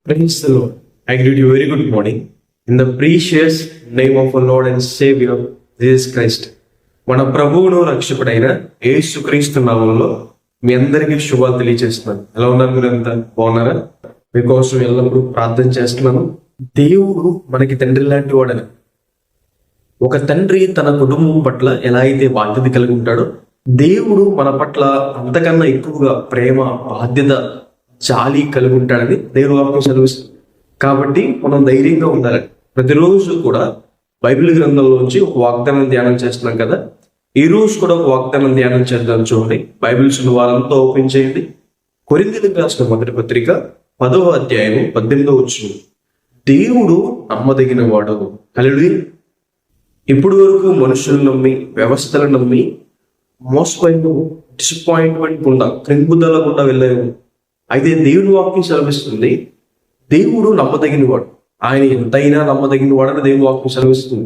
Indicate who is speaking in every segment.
Speaker 1: Praise the Lord. I greet you very good morning. In the precious name of our Lord and Savior, Jesus Christ. మన ప్రభువును రక్షకుడైన యేసుక్రీస్తు నామములో మీ అందరికీ శుభాలు తెలియజేస్తున్నాను. ఎలా ఉన్నారు మీరంతా? బాగున్నారా? మీకోసం ఎల్లప్పుడూ ప్రార్థన చేస్తున్నాను. దేవుడు మనకి తండ్రి లాంటి వాడని. ఒక తండ్రి తన కుటుంబం పట్ల ఎలా అయితే బాధ్యత కలిగి ఉంటాడో, దేవుడు మన పట్ల అంతకన్నా ఎక్కువగా ప్రేమ, బాధ్యత, జాలి కలిగి ఉంటాడని దేవుడు వాక్యం సెలవిస్తుంది. కాబట్టి మనం ధైర్యంగా ఉండాలి. ప్రతిరోజు కూడా బైబిల్ గ్రంథంలోంచి ఒక వాగ్దానం ధ్యానం చేస్తున్నాం కదా. ఈ రోజు కూడా ఒక వాగ్దానం ధ్యానం చేద్దాం. చూడండి, బైబిల్స్ వాళ్ళంతా ఓపెన్ చేయండి. కొరింథీయులకు రాసిన మొదటి పత్రిక 10వ అధ్యాయం 18వ వచనం. దేవుడు నమ్మదగిన వాడు. హల్లెలూయా. ఇప్పుడు వరకు మనుషులను నమ్మి, వ్యవస్థలను నమ్మి మోసపోయిన, డిసప్పాయింట్మెంట్ గుండా, క్రింగుదల గుండా వెళ్ళాము. అయితే దేవుని వాక్యం సెలవిస్తుంది, దేవుడు నమ్మదగిన వాడు. ఆయన ఎంతైనా నమ్మదగిన వాడని దేవుని వాక్యం సెలవిస్తుంది.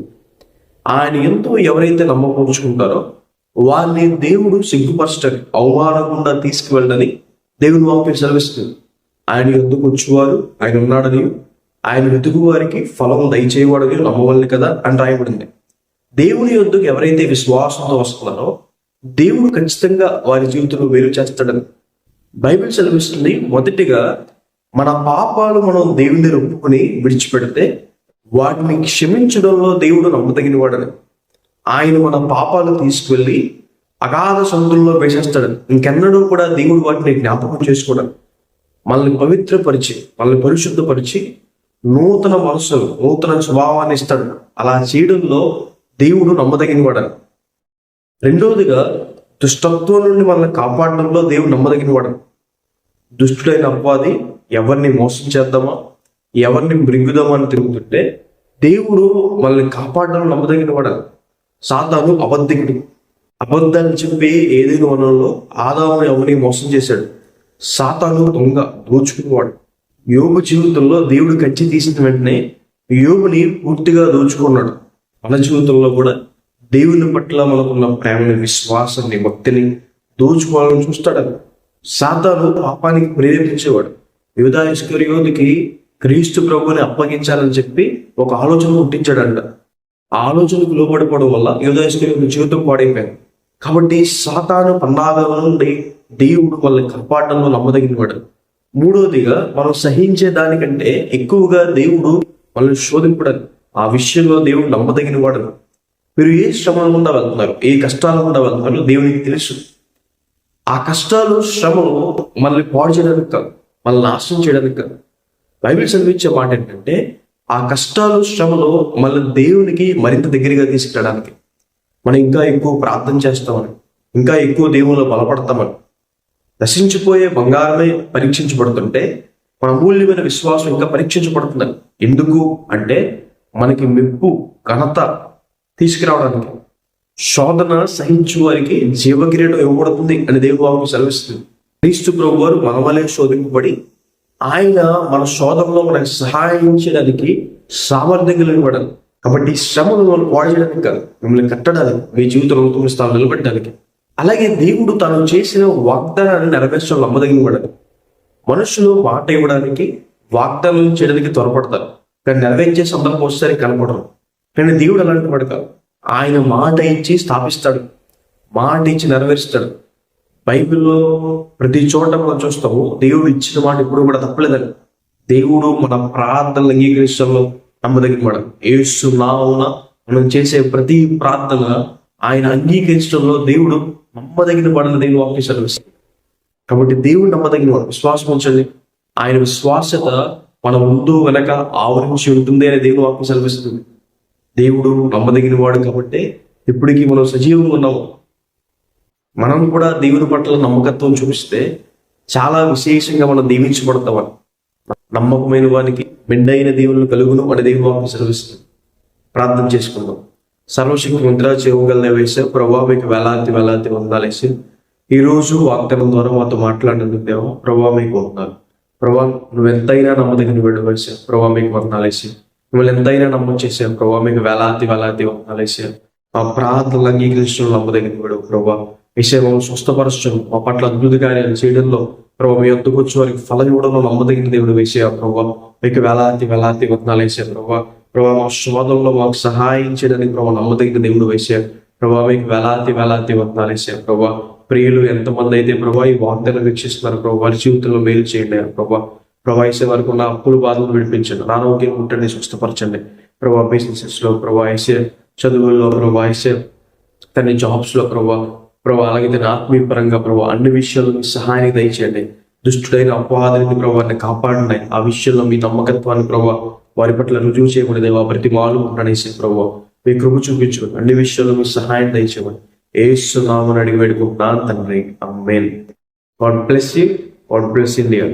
Speaker 1: ఆయన ఎంతో ఎవరైతే నమ్మకం వారిని దేవుడు సిగ్గుపరచని, అవమానం గుండా తీసుకువెళ్ళని దేవుని వాక్యం సెలవిస్తుంది. ఆయన ఎందుకు వచ్చేవారు, ఆయన ఉన్నాడని, ఆయన వెతుకు వారికి ఫలం దయచేయవాడని నమ్మవల్ని కదా అని రాయబడింది. దేవుని యొద్దకు ఎవరైతే విశ్వాసంతో వస్తున్నారో దేవుడు ఖచ్చితంగా వారి జీవితంలో వేరు చేస్తాడని బైబిల్ సెలవిస్తుంది. మొదటిగా మన పాపాలు మనం దేవుని దగ్గర ఒప్పుకొని విడిచిపెడితే వాటిని క్షమించడంలో దేవుడు నమ్మదగిన వాడని, ఆయన మన పాపాలు తీసుకువెళ్ళి అగాధ సముద్రంలో వేసేస్తాడని, ఇంకెన్నడూ కూడా దేవుడు వాటిని జ్ఞాపకం చేసుకోవడం, మనల్ని పవిత్రపరిచి, మనల్ని పరిశుద్ధపరిచి నూతన మనసులు, నూతన స్వభావాన్ని ఇస్తాడు. అలా చేయడంలో దేవుడు నమ్మదగిన వాడని. రెండవదిగా దుష్టత్వం నుండి మనల్ని కాపాడడంలో దేవుడు నమ్మదగిన వాడని. దుష్టుడైన అపవాది ఎవరిని మోసం చేద్దామా, ఎవరిని మృంగుదామా అని తిరుగుతుంటే దేవుడు మనల్ని కాపాడడం నమ్మదగిన వాడని. సాతాను అబద్ధికుడు. అబద్ధాలు చెప్పి ఏదైనా వనంలో ఆదాముని ఎవరిని మోసం చేశాడు. సాతాను దొంగ, దోచుకునేవాడు. యోబు జీవితంలో దేవుడు కంచి తీసిన వెంటనే యోబుని పూర్తిగా దోచుకున్నాడు. మన జీవితంలో కూడా దేవుని పట్ల మనకున్న ప్రేమని, విశ్వాసాన్ని, భక్తిని దోచుకోవాలని చూస్తాడు. సాతాను పాపానికి ప్రేరేపించేవాడు. యూదా ఇస్కరియోతుకి క్రీస్తు ప్రభుని అప్పగించాలని చెప్పి ఒక ఆలోచన పుట్టించాడంట. ఆ ఆలోచనకు లోబడిపోవడం వల్ల యూదా ఇస్కరియోతు జీవితం పాడైపోయింది. కాబట్టి సాతాను పన్నాగం నుండి దేవుడు మనల్ని కాపాడడంలో నమ్మదగినవాడు. మూడవదిగా మనం సహించే దానికంటే ఎక్కువగా దేవుడు మనల్ని శోధింపడాలి. ఆ విషయంలో దేవుడు నమ్మదగిన వాడు. మీరు ఏ శ్రమల గుండా వెళ్తున్నారు, ఏ కష్టాల గుండా వెళ్తున్నారు దేవునికి తెలుసు. ఆ కష్టాలు, శ్రమలు మనల్ని పాడు చేయడానికి కాదు, మనల్ని నాశనం చేయడానికి కాదు. బైబిల్ చదివించే మాట ఏంటంటే, ఆ కష్టాలు, శ్రమలు మనల్ని దేవునికి మరింత దగ్గరగా తీసుకెళ్ళడానికి, మనం ఇంకా ఎక్కువ ప్రార్థన చేస్తామని, ఇంకా ఎక్కువ దేవుళ్ళు బలపడతామని. నశించిపోయే బంగారమే పరీక్షించబడుతుంటే మన అమూల్యమైన విశ్వాసం ఇంకా పరీక్షించబడుతుందని. ఎందుకు అంటే మనకి మెప్పు, ఘనత తీసుకురావడానికి. శోధన సహించు వారికి జీవకిరీటం ఇవ్వబడుతుంది అని దేవుడు వాక్యం సెలవిస్తుంది. క్రీస్తు ప్రభు వారు మన వలె శోధింపబడి ఆయన మన శోధనలో మనకు సహాయం చేయడానికి సామర్థ్యం కలిగినవాడు. కాబట్టి శ్రమను మనం పాడు చేయడానికి కాదు, మిమ్మల్ని కట్టడానికి, మీ జీవితంలో నూతన స్థానం నిలబెట్టడానికి. అలాగే దేవుడు తను చేసిన వాగ్దానాన్ని నెరవేర్చడం నమ్మదగినవాడు. మనుషులు మాట ఇవ్వడానికి, వాగ్దానం చేయడానికి త్వరపడతారు, కానీ నెరవేర్చే సందర్భం వచ్చేసరికి కనపడరు. కానీ దేవుడు అలాంటి వాడు కాదు. ఆయన మాట ఇచ్చి స్థాపిస్తాడు, మాట ఇచ్చి నెరవేరుస్తాడు. బైబిల్లో ప్రతి చోట మనం చూస్తాము దేవుడు ఇచ్చిన మాట ఇప్పుడు కూడా తప్పలేదని. దేవుడు మన ప్రార్థనలు అంగీకరించడంలో నమ్మదగిన వాడు. యేసు నామమున మనం చేసే ప్రతి ప్రార్థన ఆయన అంగీకరించడంలో దేవుడు నమ్మదగిన వాడని దేవుడు వాక్యం సెలవిస్తాడు. కాబట్టి దేవుడు నమ్మదగిన వాడు. విశ్వాసం ఉంచండి. ఆయన విశ్వాసత మన ముందు వెనక ఆవరించి ఉంటుంది అని దేవుడు వాక్యం సెలవిస్తుంది. దేవుడు నమ్మదగిన వాడు కాబట్టి ఇప్పటికీ మనం సజీవంగా ఉన్నాము. మనం కూడా దేవుని పట్ల నమ్మకత్వం చూపిస్తే చాలా విశేషంగా మనం దీవించబడతామని. నమ్మకమైన వానికి మెండైన దేవుళ్ళు కలుగును అని దేవుని వాక్యం సెలవిస్తుంది. ప్రార్థన చేసుకుందాం. సర్వశక్తి మంత్ర చేయగలనే వేసే ప్రభావ మీకు వేలాది వందాలేసి ఈరోజు వాగ్దానం ద్వారా మాతో మాట్లాడినందుకు దేవా ప్రభావ మీకు వందాలు. ప్రభావ నువ్వు ఎంతైనా నమ్మదగిన వేడు వేసావు. ప్రభావ మీకు వందాలేసి మిమ్మల్ని ఎంతైనా నమ్మకం చేసాం. ప్రభావ మీకు వేలాది వందాలేసావు. మా ప్రార్థనలు అంగీకరించడం నమ్మదగిన వేడు. ప్రభావ విషయం స్వస్థపరచడం, మా పట్ల అద్భుత కార్యాలు చేయడంలో ప్రభావ మీ యొద్దకు వచ్చి వారికి ఫలం ఇవ్వడంలో నమ్మదగిన దేవుడు వేసే ప్రభావ మీకు వేలాది వదనాలు వేసే ప్రభావ మా శోధంలో మాకు సహాయం చేయడానికి ప్రభావ నమ్మదగిన దేవుడు వేసే ప్రభావ మీకు వేలాది వదనాలు వేసే ప్రభావ ప్రియులు ఎంతమంది అయితే ప్రభావ ఈ వార్తలు వీక్షిస్తున్నారు ప్రభావ వారి జీవితంలో మేలు చేయండి ప్రభావ వేసే వరకు నా అప్పులు బాధలు విడిపించండి, అనారోగ్యం ఉంటండి, స్వస్థపరచండి ప్రభావ. బిజినెసెస్ లో ప్రభావ వేసే చదువుల్లో ప్రభావ వేసే తన జాబ్స్ లో ప్రభావ అలాగే తన ఆత్మీయ పరంగా ప్రభావ అన్ని విషయాల్లో మీ సహాయాన్ని దయచేయండి. దుష్టుడైన అపవాదిని ప్రభావాన్ని కాపాడండి. ఆ విషయంలో మీ నమ్మకత్వాన్ని ప్రభావ వారి పట్ల రుజువు చేయబడి ప్రతి మాలు అనేసి ప్రభావ మీ కృప చూపించుకోండి. అన్ని విషయాల్లో మీ సహాయం దయచేయండి. యేసు నామమున అడిగి వేడుకుంటున్నాను తండ్రి, amen. God bless you. God bless India.